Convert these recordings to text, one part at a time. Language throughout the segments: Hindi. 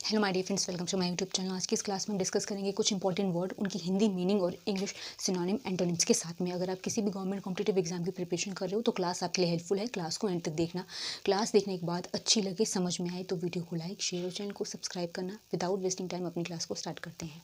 Hello my dear friends, welcome to my YouTube channel. आज की इस क्लास में हम डिस्कस करेंगे कुछ इंपॉर्टेंट वर्ड, उनकी हिंदी मीनिंग और इंग्लिश सिनोनिम एंटोनिम्स के साथ में। अगर आप किसी भी गवर्नमेंट कॉम्पिटिटिव एग्जाम की प्रिपरेशन कर रहे हो तो क्लास आपके लिए हेल्पफुल है। क्लास को एंड तक देखना। क्लास देखने के बाद अच्छी लगे, समझ में आए तो वीडियो को लाइक, शेयर और चैनल को सब्सक्राइब करना। विदाउट वेस्टिंग टाइम अपनी क्लास को स्टार्ट करते हैं।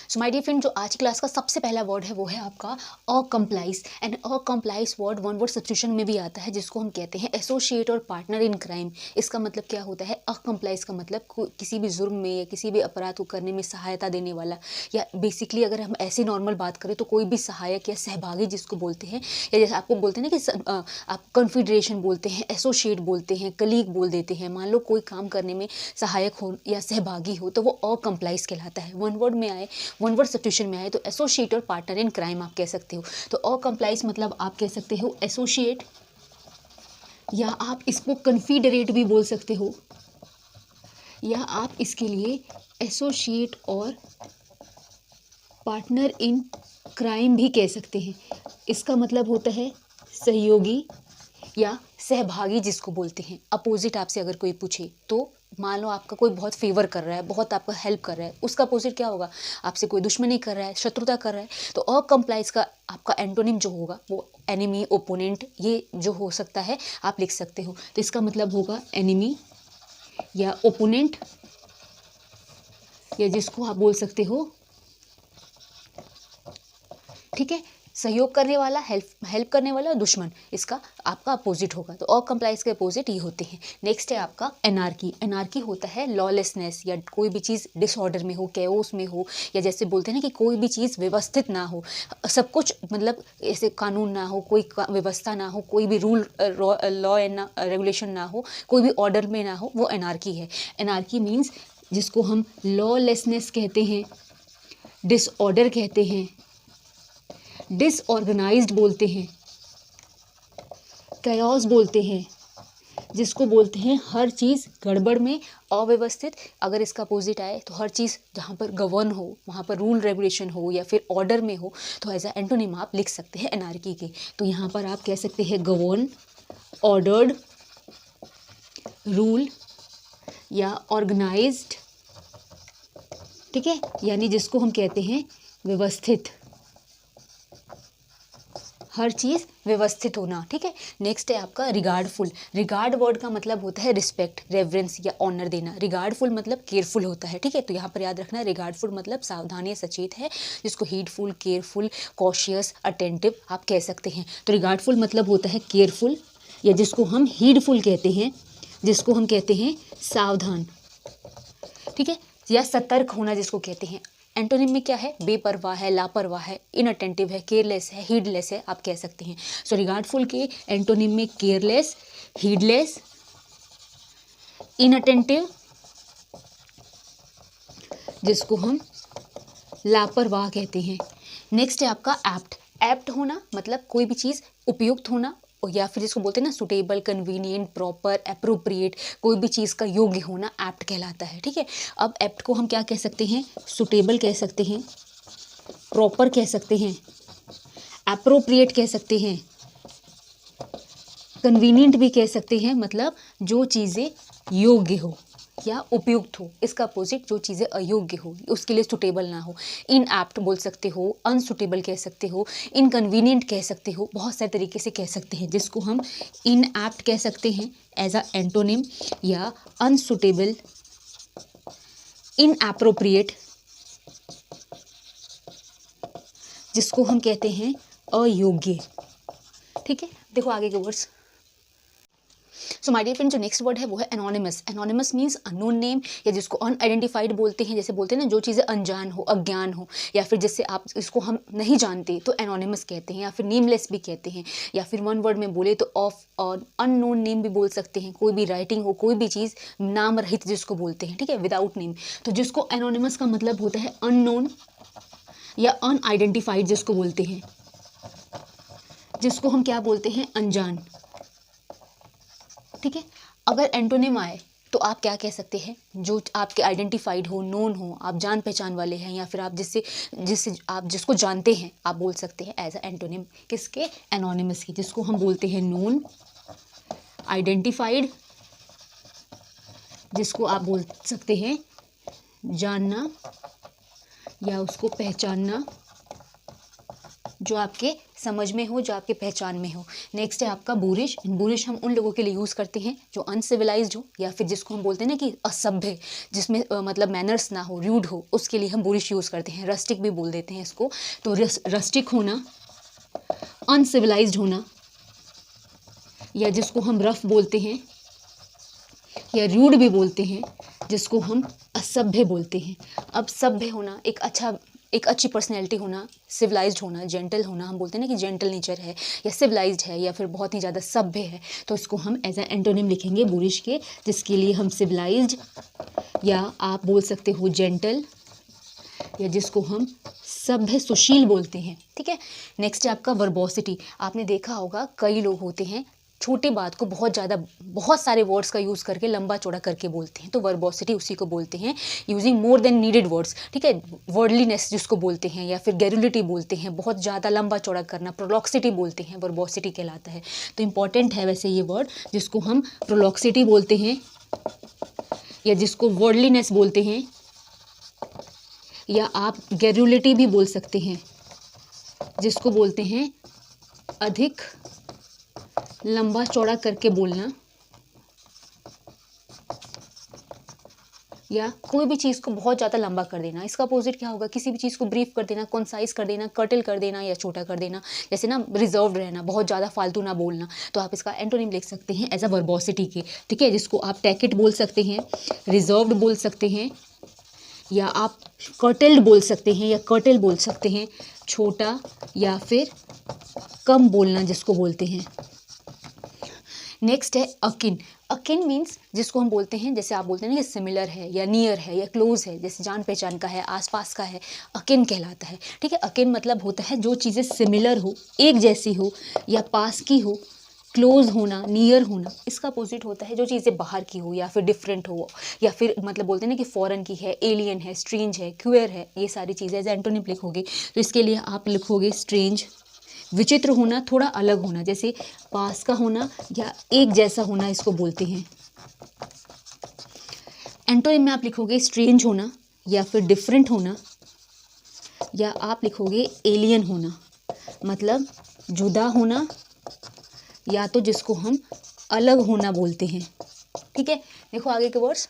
सो माय डियर फ्रेंड, जो आज की क्लास का सबसे पहला वर्ड है वो है आपका accomplice. And accomplice word one word substitution में भी आता है, जिसको हम कहते हैं एसोसिएट और पार्टनर इन क्राइम। इसका मतलब क्या होता है? अकम्प्लाइज का मतलब किसी भी जुर्म में या किसी भी अपराध को करने में सहायता देने वाला, या बेसिकली अगर हम ऐसी नॉर्मल बात करें तो कोई भी सहायक या सहभागी जिसको बोलते हैं, या जैसे आपको बोलते हैं ना कि आप कन्फिडरेशन बोलते हैं, एसोसिएट बोलते हैं, कलीग बोल देते हैं। मान लो कोई काम करने में सहायक हो या सहभागी हो तो वो अकम्प्लाइज कहलाता है। वन वर्ड में आए, वन वर्ड सब्स्टिट्यूशन में आए तो एसोसिएट और पार्टनर इन क्राइम आप कह सकते हो। तो अकम्प्लाइज मतलब आप कह सकते हो एसोसिएट, या आप इसको कन्फिडरेट भी बोल सकते हो, या आप इसके लिए एसोसिएट और पार्टनर इन क्राइम भी कह सकते हैं। इसका मतलब होता है सहयोगी या सहभागी जिसको बोलते हैं। अपोजिट आपसे अगर कोई पूछे तो मान लो आपका कोई बहुत फेवर कर रहा है, बहुत आपका हेल्प कर रहा है, उसका अपोजिट क्या होगा? आपसे कोई दुश्मनी कर रहा है, शत्रुता कर रहा है, तो अकम्प्लाइज का आपका एंटोनिम जो होगा वो एनिमी, ओपोनेंट, ये जो हो सकता है आप लिख सकते हो। तो इसका मतलब होगा एनिमी या ओपोनेंट, या जिसको आप बोल सकते हो, ठीक है, सहयोग करने वाला, हेल्प करने वाला, दुश्मन, इसका आपका अपोजिट होगा। तो अकम्प्लाइज के अपोजिट ये होते हैं। नेक्स्ट है आपका एनार्की। एनार्की होता है लॉलेसनेस, या कोई भी चीज़ डिसऑर्डर में हो, कैओस में हो, या जैसे बोलते हैं ना कि कोई भी चीज़ व्यवस्थित ना हो, सब कुछ मतलब ऐसे कानून ना हो, कोई व्यवस्था ना हो, कोई भी रूल लॉ एंड रेगुलेशन ना हो, कोई भी ऑर्डर में ना हो, वो एनार्की है। एनार्की मीन्स जिसको हम लॉलेसनेस कहते हैं, डिसऑर्डर कहते हैं, डिसऑर्गेनाइज्ड बोलते हैं, कैओस बोलते हैं, जिसको बोलते हैं हर चीज़ गड़बड़ में, अव्यवस्थित। अगर इसका अपोजिट आए तो हर चीज़ जहाँ पर गवर्न हो, वहाँ पर रूल रेगुलेशन हो या फिर ऑर्डर में हो, तो एज अ एंटोनिम आप लिख सकते हैं एनार्की के। तो यहाँ पर आप कह सकते हैं गवर्न, ऑर्डर्ड, रूल या ऑर्गेनाइज्ड, ठीक है, यानी जिसको हम कहते हैं व्यवस्थित, हर चीज़ व्यवस्थित होना, ठीक है। नेक्स्ट है आपका रिगार्डफुल। रिगार्ड वर्ड का मतलब होता है रिस्पेक्ट, रेवरेंस या ऑनर देना। रिगार्डफुल मतलब केयरफुल होता है, ठीक है। तो यहाँ पर याद रखना, रिगार्डफुल मतलब सावधान या सचेत है, जिसको हीडफुल, केयरफुल, कॉशियस, अटेंटिव आप कह सकते हैं। तो रिगार्डफुल मतलब होता है केयरफुल, या जिसको हम हीडफुल कहते हैं, जिसको हम कहते हैं सावधान, ठीक है, या सतर्क होना जिसको कहते हैं। एंटोनिम में क्या है? बेपरवाह है, लापरवाह है, इनअटेंटिव है, केयरलेस है, हीडलेस है, आप कह सकते हैं। सो रिगार्डफुल के एंटोनिम में केयरलेस, हीडलेस, इनअटेंटिव, जिसको हम लापरवाह कहते हैं। नेक्स्ट है आपका एप्ट। एप्ट होना मतलब कोई भी चीज़ उपयुक्त होना, या फिर जिसको बोलते हैं ना सुटेबल, कन्वीनियंट, प्रॉपर, एप्रोप्रिएट, कोई भी चीज़ का योग्य होना एप्ट कहलाता है, ठीक है। अब एप्ट को हम क्या कह सकते हैं? सुटेबल कह सकते हैं, प्रॉपर कह सकते हैं, एप्रोप्रिएट कह सकते हैं, कन्वीनियंट भी कह सकते हैं, मतलब जो चीज़ें योग्य हो या उपयुक्त हो। इसका अपोजिट जो चीज़ें अयोग्य हो, उसके लिए सुटेबल ना हो। इनएप्ट बोल सकते हो, अनसुटेबल कह सकते हो, इनकन्वीनियंट कह सकते हो, बहुत सारे तरीके से कह सकते हैं, जिसको हम इनएप्ट कह सकते हैं एज अ एंटोनिम, या अनसुटेबल, इनएप्रोप्रिएट, जिसको हम कहते हैं अयोग्य, ठीक है। देखो आगे के words. So my dear friend, जो नेक्स्ट वर्ड है वो है anonymous. Anonymous means unknown name, या जिसको अनआइडेंटिफाइड बोलते हैं। जैसे बोलते हैं ना, जो चीज़ें अनजान हो, अज्ञान हो, या फिर जिससे आप इसको हम नहीं जानते तो एनोनिमस कहते हैं, या फिर नेमलेस भी कहते हैं, या फिर वन वर्ड में बोले तो ऑफ और अननोन नेम भी बोल सकते हैं। कोई भी राइटिंग हो, कोई भी चीज़ नाम रहित जिसको बोलते हैं, ठीक है, विदाउट नेम। तो जिसको एनोनिमस का मतलब होता है अननोन या अनआइडेंटिफाइड जिसको बोलते हैं, जिसको हम क्या बोलते हैं? अनजान, ठीक है। अगर एंटोनिम आए तो आप क्या कह सकते हैं? जो आपके आइडेंटिफाइड हो, नोन हो, आप जान पहचान वाले हैं, या फिर आप जिससे जिससे आप जिसको जानते हैं, आप बोल सकते हैं एज अ एंटोनिम। किसके? एनोनिमस की, जिसको हम बोलते हैं नोन, आइडेंटिफाइड, जिसको आप बोल सकते हैं जानना या उसको पहचानना, जो आपके समझ में हो, जो आपके पहचान में हो। नेक्स्ट है आपका बूरिश। बूरिश हम उन लोगों के लिए यूज़ करते हैं जो अनसिविलाइज्ड हो या फिर जिसको हम बोलते हैं ना कि असभ्य, जिसमें मतलब मैनर्स ना हो, रूड हो, उसके लिए हम बूरिश यूज़ करते हैं। रस्टिक भी बोल देते हैं इसको। तो रस्टिक होना, अनसिविलाइज्ड होना, या जिसको हम रफ बोलते हैं या रूड भी बोलते हैं, जिसको हम असभ्य बोलते हैं। अब सभ्य होना एक अच्छी पर्सनैलिटी होना, सिविलाइज्ड होना, जेंटल होना, हम बोलते हैं ना कि जेंटल नेचर है या सिविलाइज्ड है या फिर बहुत ही ज़्यादा सभ्य है, तो इसको हम एज ए एंटोनिम लिखेंगे बूरिश के, जिसके लिए हम सिविलाइज्ड या आप बोल सकते हो जेंटल, या जिसको हम सभ्य सुशील बोलते हैं। ठीक है। नेक्स्ट है आपका वर्बोसिटी। आपने देखा होगा कई लोग होते हैं छोटी बात को बहुत सारे वर्ड्स का यूज़ करके लंबा चौड़ा करके बोलते हैं, तो वर्बोसिटी उसी को बोलते हैं, using more than needed words. ठीक है। वर्डलीनेस जिसको बोलते हैं या फिर गैरुलिटी बोलते हैं, बहुत ज़्यादा लंबा चौड़ा करना, प्रोलॉक्सिटी बोलते हैं, वर्बोसिटी कहलाता है। तो इंपॉर्टेंट है वैसे ये वर्ड, जिसको हम प्रोलॉक्सिटी बोलते हैं या जिसको वर्डलीनेस बोलते हैं, या आप गैरुलिटी भी बोल सकते हैं, जिसको बोलते हैं अधिक लंबा चौड़ा करके बोलना, या कोई भी चीज़ को बहुत ज़्यादा लंबा कर देना। इसका अपोजिट क्या होगा? किसी भी चीज़ को ब्रीफ कर देना, कॉन्साइज कर देना, कर्टल कर देना या छोटा कर देना। जैसे ना रिजर्व्ड रहना, बहुत ज़्यादा फालतू ना बोलना, तो आप इसका एंटोनिम लिख सकते हैं एज अ वर्बोसिटी के। ठीक है। जिसको आप टैकेट बोल सकते हैं, रिजर्व्ड बोल सकते हैं, या आप कर्टेल्ड बोल सकते हैं या कर्टेल बोल सकते हैं, छोटा या फिर कम बोलना जिसको बोलते हैं। नेक्स्ट है अकिन। अकिन मीन्स जिसको हम बोलते हैं, जैसे आप बोलते हैं ना कि सिमिलर है या नियर है या क्लोज है, जैसे जान पहचान का है, आसपास का है, अकिन कहलाता है। ठीक है। अकिन मतलब होता है जो चीज़ें सिमिलर हो, एक जैसी हो या पास की हो, क्लोज होना, नियर होना। इसका अपोजिट होता है जो चीज़ें बाहर की हो या फिर डिफरेंट हो, या फिर मतलब बोलते हैं ना कि फॉरेन की है, एलियन है, स्ट्रेंज है, क्यूअर है, ये सारी चीज़ें एज एंटोनिम लिखोगे तो इसके लिए आप लिखोगे स्ट्रेंज। विचित्र होना, थोड़ा अलग होना, जैसे पास का होना या एक जैसा होना, इसको बोलते हैं। एंटोनिम में आप लिखोगे स्ट्रेंज होना या फिर डिफरेंट होना, या आप लिखोगे एलियन होना, मतलब जुदा होना, या तो जिसको हम अलग होना बोलते हैं। ठीक है। देखो आगे के words.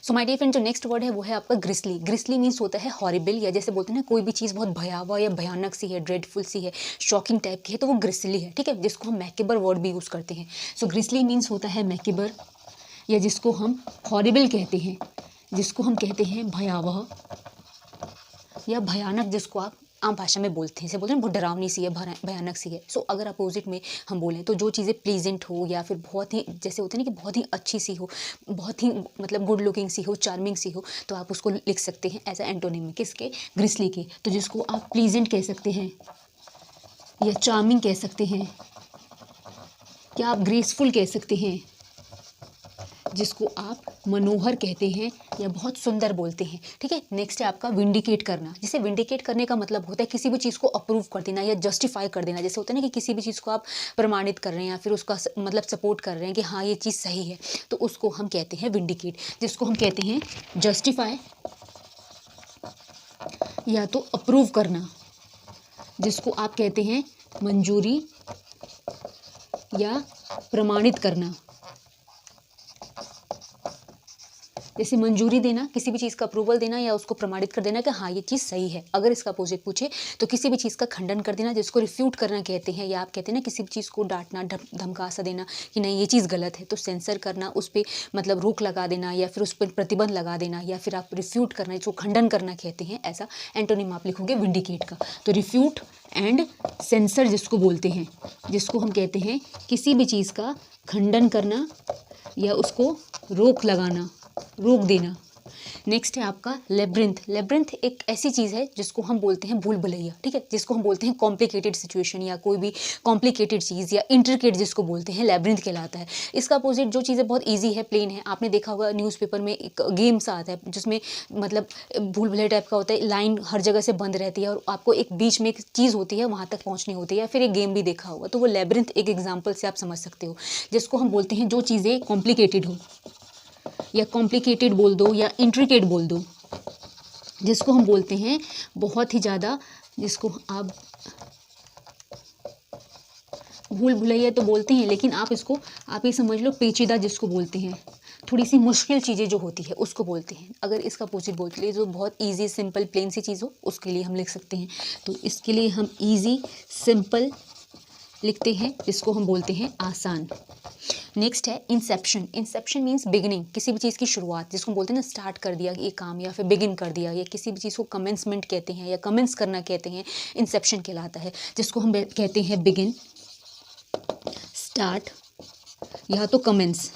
So my dear friend, जो नेक्स्ट वर्ड है वो है आपका ग्रिसली। ग्रिसली मीन्स होता है हॉरिबल, या जैसे बोलते हैं ना कोई भी चीज़ बहुत भयावह या भयानक सी है, ड्रेडफुल सी है, शॉकिंग टाइप की है, तो वो ग्रिसली है। ठीक है। जिसको हम मैकेबर वर्ड भी यूज़ करते हैं। सो ग्रिसली मीन्स होता है मैकेबर, या जिसको हम हॉरिबल कहते हैं, जिसको हम कहते हैं भयावह या भयानक, जिसको आप आम भाषा में बोलते हैं। जैसे बोलते हैं बहुत डरावनी सी है, भयानक सी है। सो अगर अपोजिट में हम बोलें तो जो चीज़ें प्लीजेंट हो या फिर बहुत ही, जैसे होते हैं ना कि बहुत ही अच्छी सी हो, बहुत ही मतलब गुड लुकिंग सी हो, चार्मिंग सी हो, तो आप उसको लिख सकते हैं एज ए एंटोनिम में। किसके? ग्रिसली के। तो जिसको आप प्लीजेंट कह सकते हैं या चार्मिंग कह सकते हैं, या आप ग्रेसफुल कह सकते हैं, जिसको आप मनोहर कहते हैं या बहुत सुंदर बोलते हैं। ठीक है। नेक्स्ट है आपका विंडिकेट करना। जिसे विंडिकेट करने का मतलब होता है किसी भी चीज़ को अप्रूव कर देना या जस्टिफाई कर देना। जैसे होता है ना कि किसी भी चीज़ को आप प्रमाणित कर रहे हैं या फिर उसका मतलब सपोर्ट कर रहे हैं कि हाँ ये चीज़ सही है, तो उसको हम कहते हैं विंडिकेट। जिसको हम कहते हैं जस्टिफाई या तो अप्रूव करना, जिसको आप कहते हैं मंजूरी या प्रमाणित करना। जैसे मंजूरी देना, किसी भी चीज़ का अप्रूवल देना या उसको प्रमाणित कर देना कि हाँ ये चीज़ सही है। अगर इसका अपोजिट पूछे तो किसी भी चीज़ का खंडन कर देना, जिसको रिफ्यूट करना कहते हैं, या आप कहते हैं ना किसी भी चीज़ को डांटना, धमका सा देना कि नहीं ये चीज़ गलत है, तो सेंसर करना, उस पर मतलब रोक लगा देना या फिर उस पर प्रतिबंध लगा देना, या फिर आप रिफ्यूट करना, इसको खंडन करना कहते हैं। ऐसा एंटोनिम आप लिखोगे विंडिकेट का। तो रिफ्यूट एंड सेंसर जिसको बोलते हैं, जिसको हम कहते हैं किसी भी चीज़ का खंडन करना या उसको रोक लगाना, रोक देना। नेक्स्ट है आपका लेब्रिंथ। लेब्रिंथ एक ऐसी चीज़ है जिसको हम बोलते हैं भूल भुलैया, ठीक है, जिसको हम बोलते हैं कॉम्प्लिकेटेड सिचुएशन या कोई भी कॉम्प्लिकेटेड चीज़ या इंट्रिकेट जिसको बोलते हैं, लेब्रिंथ कहलाता है। इसका अपोजिट जो चीज़ें बहुत ईजी है, प्लेन है, आपने देखा होगा न्यूज़पेपर में एक गेम सा आता है जिसमें मतलब भूल भुलैया टाइप का होता है, लाइन हर जगह से बंद रहती है और आपको एक बीच में एक चीज़ होती है वहाँ तक पहुँचनी होती है, या फिर एक गेम भी देखा होगा, तो वो लेब्रिंथ एक एग्जाम्पल से आप समझ सकते हो, जिसको हम बोलते हैं जो चीज़ें कॉम्प्लिकेटेड हो, या कॉम्प्लिकेटेड बोल दो या इंट्रिकेट बोल दो, जिसको हम बोलते हैं बहुत ही ज़्यादा, जिसको आप भूल भुलैया तो बोलते हैं, लेकिन आप इसको आप ये समझ लो पेचीदा जिसको बोलते हैं, थोड़ी सी मुश्किल चीज़ें जो होती है उसको बोलते हैं। अगर इसका अपोजिट बोलते हैं जो बहुत इजी सिंपल प्लेन सी चीज़ हो, उसके लिए हम लिख सकते हैं। तो इसके लिए हम इजी सिंपल लिखते हैं, जिसको हम बोलते हैं आसान। नेक्स्ट है इंसेप्शन। इंसेप्शन मीन्स बिगिनिंग, किसी भी चीज़ की शुरुआत, जिसको हम बोलते हैं ना स्टार्ट कर दिया ये काम, या फिर बिगिन कर दिया, या किसी भी चीज़ को कमेंसमेंट कहते हैं या कमेंस करना कहते हैं, इंसेप्शन कहलाता है, जिसको हम कहते हैं बिगिन, स्टार्ट या तो कमेंस,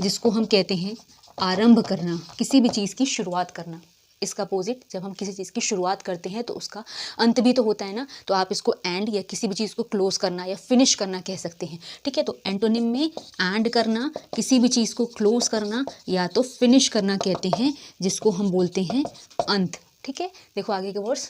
जिसको हम कहते हैं आरंभ करना, किसी भी चीज़ की शुरुआत करना। इसका अपोजिट, जब हम किसी चीज़ की शुरुआत करते हैं तो उसका अंत भी तो होता है ना, तो आप इसको एंड या किसी भी चीज़ को क्लोज करना या फिनिश करना कह सकते हैं, ठीक है। तो एंटोनिम में एंड करना, किसी भी चीज़ को क्लोज करना या तो फिनिश करना कहते हैं, जिसको हम बोलते हैं अंत, ठीक है। देखो आगे के words.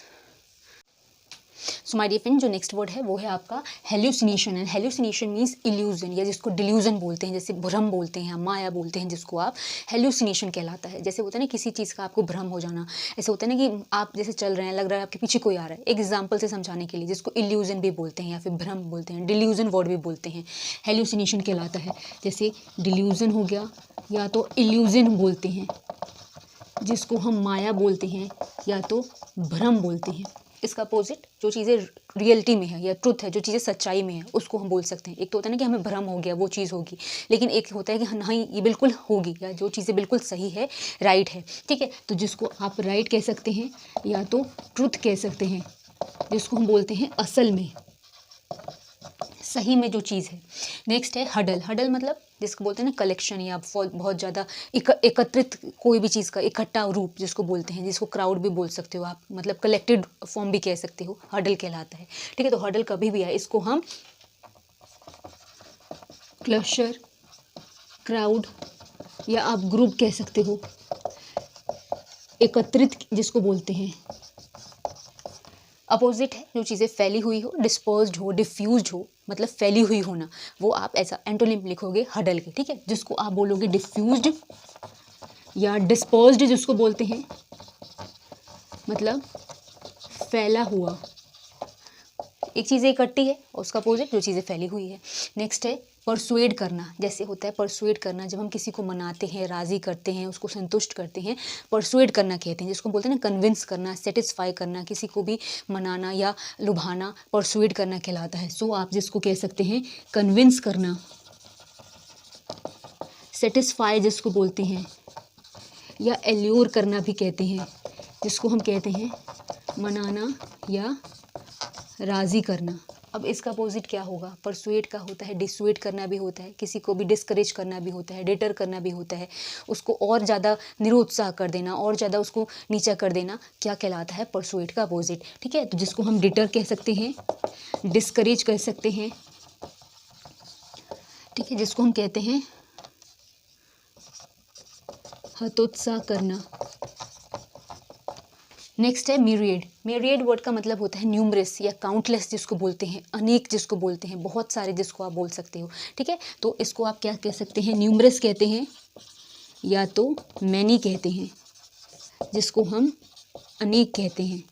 So my dear friend, जो नेक्स्ट वर्ड है वो है आपका hallucination. And hallucination means illusion, या जिसको डिल्यूजन बोलते हैं, जैसे भ्रम बोलते हैं, माया बोलते हैं, जिसको आप हेल्यूसिनेशन कहलाता है। जैसे होता है ना किसी चीज़ का आपको भ्रम हो जाना, ऐसे होता है ना कि आप जैसे चल रहे हैं, लग रहा है आपके पीछे कोई आ रहा है, एक एग्जाम्पल से समझाने के लिए, जिसको इल्यूजन भी बोलते हैं या फिर भ्रम बोलते हैं, डिल्यूजन वर्ड भी बोलते हैं, हेल्यूसिनेशन कहलाता है। जैसे डिल्यूजन हो गया, या तो इल्यूजन बोलते हैं, जिसको हम माया बोलते हैं या तो भ्रम बोलते हैं। इसका अपोजिट, जो चीज़ें रियलिटी में है या ट्रुथ है, जो चीज़ें सच्चाई में है, उसको हम बोल सकते हैं। एक तो होता है ना कि हमें भ्रम हो गया, वो चीज़ होगी, लेकिन एक होता है कि नहीं ये बिल्कुल होगी, या जो चीज़ें बिल्कुल सही है, राइट है, ठीक है। तो जिसको आप राइट कह सकते हैं या तो ट्रुथ कह सकते हैं, जिसको हम बोलते हैं असल में, सही में जो चीज़ है। नेक्स्ट है हडल। हडल मतलब जिसको बोलते हैं ना कलेक्शन, या बहुत ज़्यादा एकत्रित कोई भी चीज़ का इकट्ठा रूप, जिसको बोलते हैं, जिसको क्राउड भी बोल सकते हो आप, मतलब कलेक्टेड फॉर्म भी कह सकते हो, हडल कहलाता है, ठीक है। तो हडल कभी भी आए, इसको हम क्लस्टर, क्राउड या आप ग्रुप कह सकते हो, एकत्रित जिसको बोलते हैं। अपोजिट है जो चीज़ें फैली हुई हो, डिस्पर्स्ड हो, डिफ्यूज्ड हो, मतलब फैली हुई होना, वो आप ऐसा एंटोनिम लिखोगे हडल के, ठीक है। जिसको आप बोलोगे डिफ्यूज्ड या डिस्पर्स्ड, जिसको बोलते हैं मतलब फैला हुआ, एक चीज़ें इकट्ठी है, उसका अपोजिट जो चीज़ें फैली हुई है। नेक्स्ट है परसुएड करना। जैसे होता है परसुएड करना, जब हम किसी को मनाते हैं, राज़ी करते हैं, उसको संतुष्ट करते हैं, परसुएड करना कहते हैं, जिसको बोलते हैं ना कन्विंस करना, सेटिस्फाई करना, किसी को भी मनाना या लुभाना, परसुएड करना कहलाता है। सो आप जिसको कह सकते हैं कन्विंस करना, सेटिस्फाई जिसको बोलते हैं, या एल्योर करना भी कहते हैं, जिसको हम कहते हैं मनाना या राज़ी करना। अब इसका अपोजिट क्या होगा? परसुएड का होता है डिसुएड करना भी होता है, किसी को भी डिस्करेज करना भी होता है, डिटर करना भी होता है, उसको और ज़्यादा निरुत्साह कर देना, और ज़्यादा उसको नीचा कर देना, क्या कहलाता है? परसुएड का अपोजिट, ठीक है। तो जिसको हम डिटर कह सकते हैं, डिस्करेज कह सकते हैं, ठीक है, जिसको हम कहते हैं हतोत्साह करना। नेक्स्ट है myriad। myriad वर्ड का मतलब होता है न्यूमरस या काउंटलेस, जिसको बोलते हैं अनेक, जिसको बोलते हैं बहुत सारे, जिसको आप बोल सकते हो, ठीक है। तो इसको आप क्या कह सकते हैं? न्यूमरस कहते हैं या तो मैनी कहते हैं, जिसको हम अनेक कहते हैं।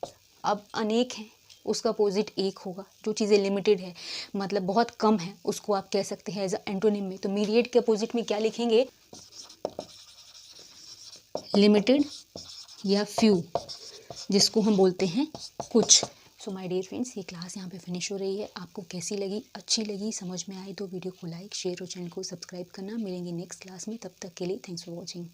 अब अनेक है, उसका अपोजिट एक होगा, जो चीज़ें लिमिटेड है, मतलब बहुत कम है, उसको आप कह सकते हैं एज अ एंटोनिम में। तो myriad के अपोजिट में क्या लिखेंगे? लिमिटेड या फ्यू, जिसको हम बोलते हैं कुछ। सो माय डियर फ्रेंड्स, ये क्लास यहाँ पे फिनिश हो रही है। आपको कैसी लगी? अच्छी लगी, समझ में आई तो वीडियो को लाइक, शेयर और चैनल को सब्सक्राइब करना। मिलेंगे नेक्स्ट क्लास में, तब तक के लिए थैंक्स फॉर वॉचिंग।